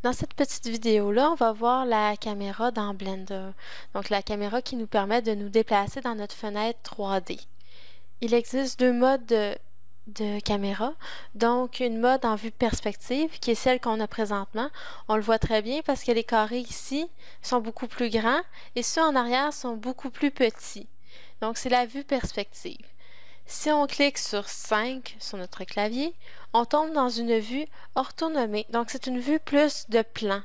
Dans cette petite vidéo-là, on va voir la caméra dans Blender. Donc la caméra qui nous permet de nous déplacer dans notre fenêtre 3D. Il existe deux modes de caméra. Donc une mode en vue perspective, qui est celle qu'on a présentement. On le voit très bien parce que les carrés ici sont beaucoup plus grands et ceux en arrière sont beaucoup plus petits. Donc c'est la vue perspective. Si on clique sur 5 sur notre clavier, on tombe dans une vue orthonomée. Donc, c'est une vue plus de plan.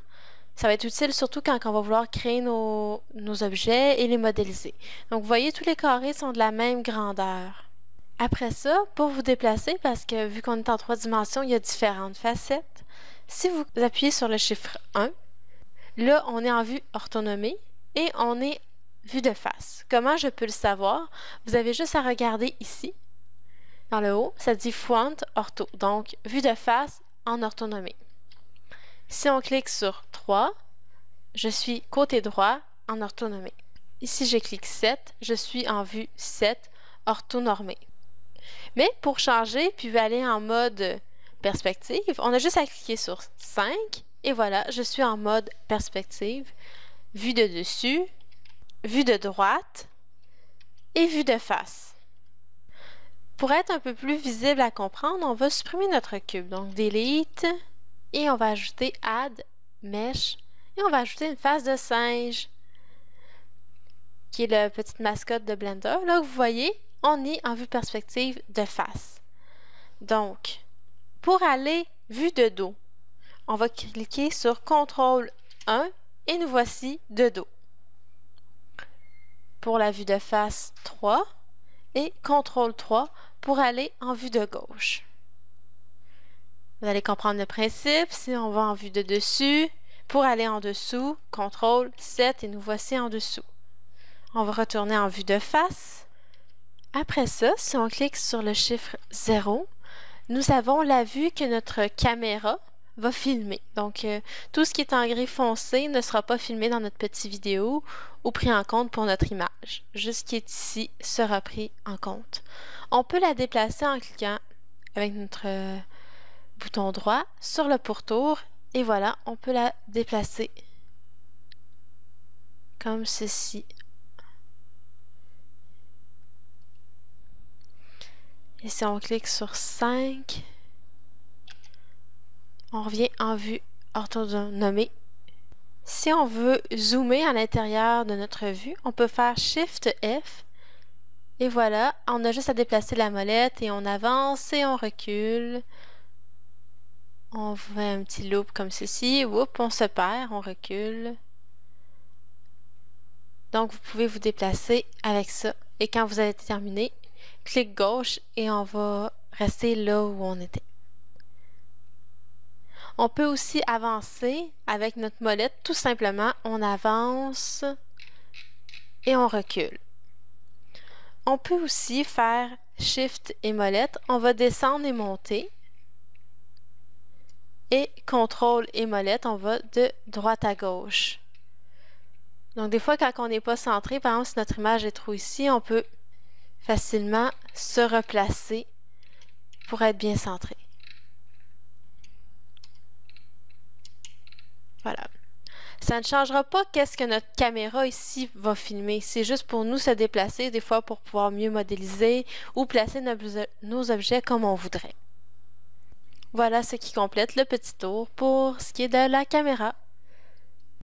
Ça va être utile surtout quand on va vouloir créer nos objets et les modéliser. Donc, vous voyez, tous les carrés sont de la même grandeur. Après ça, pour vous déplacer, parce que vu qu'on est en 3 dimensions, il y a différentes facettes, si vous appuyez sur le chiffre 1, là, on est en vue orthonomée et on est vue de face. Comment je peux le savoir? Vous avez juste à regarder ici. Dans le haut, ça dit Front Ortho, donc vue de face en orthonomie. Si on clique sur 3, je suis côté droit en orthonomie. Ici, je clique 7, je suis en vue 7 orthonormée. Mais pour changer puis aller en mode perspective, on a juste à cliquer sur 5 et voilà, je suis en mode perspective, vue de dessus, vue de droite et vue de face. Pour être un peu plus visible à comprendre, on va supprimer notre cube. Donc, delete, et on va ajouter add, mesh, et on va ajouter une face de singe, qui est la petite mascotte de Blender. Là, vous voyez, on est en vue perspective de face. Donc, pour aller vue de dos, on va cliquer sur CTRL 1 et nous voici de dos. Pour la vue de face 3 et CTRL 3 pour aller en vue de gauche. Vous allez comprendre le principe. Si on va en vue de dessus, pour aller en dessous, CTRL 7 et nous voici en dessous. On va retourner en vue de face. Après ça, si on clique sur le chiffre 0, nous avons la vue que notre caméra va filmer. Donc, tout ce qui est en gris foncé ne sera pas filmé dans notre petite vidéo ou pris en compte pour notre image. Juste ce qui est ici sera pris en compte. On peut la déplacer en cliquant avec notre bouton droit sur le pourtour et voilà, on peut la déplacer comme ceci. Et si on clique sur 5, on revient en vue orthonomée. Si on veut zoomer à l'intérieur de notre vue, on peut faire Shift F. Et voilà, on a juste à déplacer la molette et on avance et on recule. On fait un petit loop comme ceci. Oups, on se perd, on recule. Donc, vous pouvez vous déplacer avec ça. Et quand vous avez terminé, clic gauche et on va rester là où on était. On peut aussi avancer avec notre molette. Tout simplement, on avance et on recule. On peut aussi faire Shift et molette. On va descendre et monter. Et CTRL et molette, on va de droite à gauche. Donc, des fois, quand on n'est pas centré, par exemple, si notre image est trop ici, on peut facilement se replacer pour être bien centré. Voilà. Ça ne changera pas qu'est-ce que notre caméra ici va filmer. C'est juste pour nous se déplacer, des fois pour pouvoir mieux modéliser ou placer nos objets comme on voudrait. Voilà ce qui complète le petit tour pour ce qui est de la caméra.